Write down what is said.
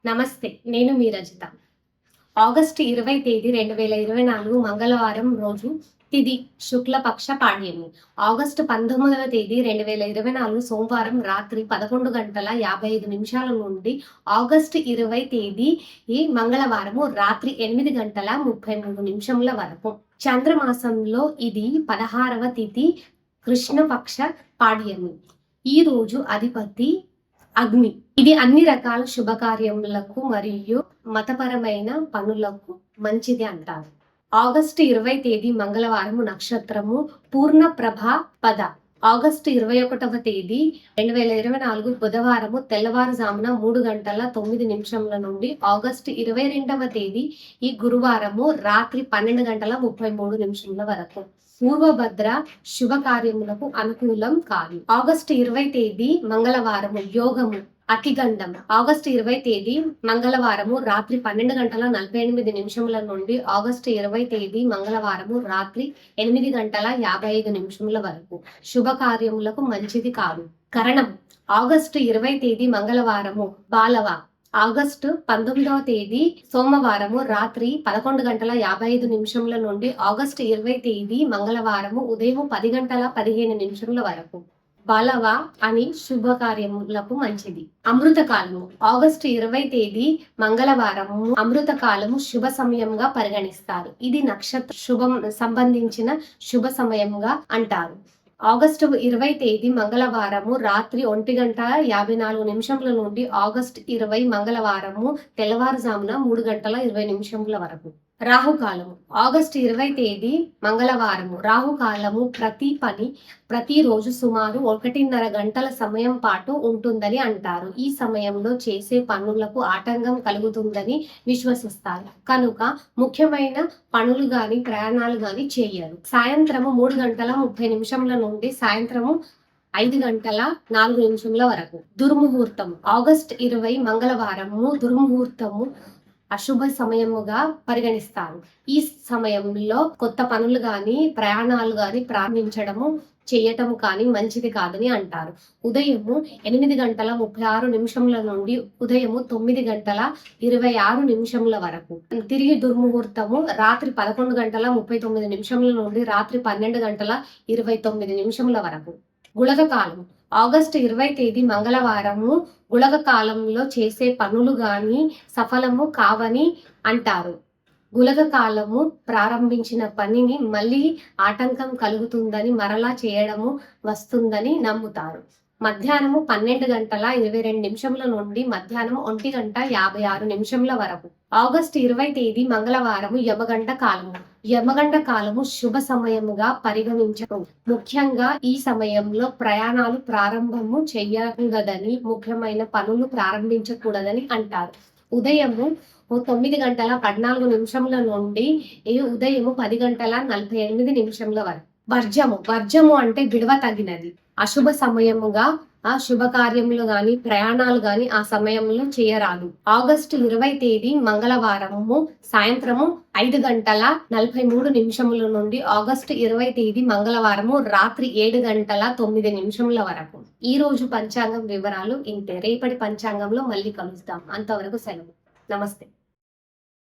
నమస్తే. నేను మీ రజిత. ఆగస్టు 20 తేదీ 2024 మంగళవారం రోజు తిథి శుక్లపక్ష పాడ్యమి. ఆగస్టు 19వ తేదీ 2024 సోమవారం రాత్రి 11 గంటల 55 నిమిషాల నుండి ఆగస్టు 20 తేదీ ఈ మంగళవారము రాత్రి 8 గంటల 33 నిమిషముల వరకు. చంద్రమాసంలో ఇది 16వ తిథి కృష్ణపక్ష పాడ్యమి. ఈ రోజు అధిపతి అగ్ని. ఇది అన్ని రకాల శుభకార్యములకు మరియు మతపరమైన పనులకు మంచిది అంటారు. ఆగస్టు 20 తేదీ మంగళవారము నక్షత్రము పూర్ణప్రభా పద. ఆగస్టు 21వ తేదీ 2024 బుధవారము తెల్లవారుజామున 3 గంటల 9 నిమిషముల నుండి ఆగస్టు 22వ తేదీ ఈ గురువారము రాత్రి 12 గంటల 33 నిమిషముల వరకు. పూర్వభద్ర శుభకార్యములకు అనుకూలం కాదు. ఆగస్టు 20 తేదీ మంగళవారము యోగము అతిగండం. ఆగస్టు 20 తేదీ మంగళవారము రాత్రి 12 గంటల 48 నిమిషముల నుండి ఆగస్టు 20 తేదీ మంగళవారము రాత్రి 8 గంటల 55 నిమిషముల వరకు. శుభకార్యములకు మంచిది కాదు. కరణం. ఆగస్టు 20 తేదీ మంగళవారము బాలవ. ఆగస్టు 19వ తేదీ సోమవారము రాత్రి 11 గంటల 55 నిమిషముల నుండి ఆగస్టు 20 తేదీ మంగళవారము ఉదయం 10 గంటల 15 నిమిషముల వరకు. బాలవ అని శుభకార్యములకు మంచిది. అమృతకాలము. ఆగస్టు 20 తేదీ మంగళవారము అమృతకాలము శుభ సమయంగా పరిగణిస్తారు. ఇది నక్షత్ర శుభం సంబంధించిన శుభ సమయంగా అంటారు. ఆగస్టు 20 తేదీ మంగళవారము రాత్రి 1 గంట 54 నిమిషముల నుండి ఆగస్టు 20 మంగళవారము తెల్లవారుజామున 3 గంటల 20 నిమిషముల వరకు. రాహుకాలము. ఆగస్టు 20 తేదీ మంగళవారము రాహుకాలము ప్రతిరోజు సుమారు 1:30 గంటల సమయం పాటు ఉంటుందని అంటారు. ఈ సమయంలో చేసే పనులకు ఆటంకం కలుగుతుందని విశ్వసిస్తారు. కనుక ముఖ్యమైన పనులు గాని ప్రయాణాలు గాని చేయరు. సాయంత్రము 3 గంటల 30 నిమిషముల నుండి సాయంత్రము 5 గంటల 4 నిమిషముల వరకు. దుర్ముహూర్తం. ఆగస్టు 20 మంగళవారము దుర్ముహూర్తము అశుభ సమయముగా పరిగణిస్తారు. ఈ సమయంలో కొత్త పనులు గాని ప్రయాణాలు గాని ప్రారంభించడము చేయటము కానీ మంచిది కాదని అంటారు. ఉదయము 8 గంటల 36 నిమిషముల నుండి ఉదయము 9 గంటల 26 నిమిషముల వరకు. తిరిగి దుర్ముహూర్తము రాత్రి 11 గంటల 39 నిమిషముల నుండి రాత్రి 12 గంటల 29 నిమిషముల వరకు. గుళక కాలము. ఆగస్టు 20 తేదీ మంగళవారము గుళక కాలంలో చేసే పనులు గాని సఫలము కావని అంటారు. గుళక కాలము ప్రారంభించిన పనిని మళ్ళీ ఆటంకం కలుగుతుందని మరలా చేయడము వస్తుందని నమ్ముతారు. మధ్యాహ్నము 12 గంటల 22 నిమిషముల నుండి మధ్యాహ్నం 1 గంట 56 నిమిషముల వరకు. ఆగస్టు 20 తేదీ మంగళవారము యమగండ కాలము. యమగండ కాలము శుభ సమయముగా పరిగణించరు. ముఖ్యంగా ఈ సమయంలో ప్రయాణాలు ప్రారంభము చేయకూడదని ముఖ్యమైన పనులు ప్రారంభించకూడదని అంటారు. ఉదయము 9 గంటల 14 నిమిషముల నుండి ఉదయము 10 గంటల 48 నిమిషముల వరకు. వర్జము అంటే విడవ తగినది. అశుభ సమయముగా ఆ శుభకార్యములు గాని ప్రయాణాలు గాని ఆ సమయంలో చేయరాదు. ఆగస్టు 20 తేదీ మంగళవారము సాయంత్రము 5 గంటల 43 నిమిషముల నుండి ఆగస్టు 20 తేదీ మంగళవారము రాత్రి 7 గంటల 9 నిమిషముల వరకు. ఈ రోజు పంచాంగం వివరాలు ఇంతే. రేపటి పంచాంగంలో మళ్ళీ కలుస్తాం. అంతవరకు సెలవు. నమస్తే.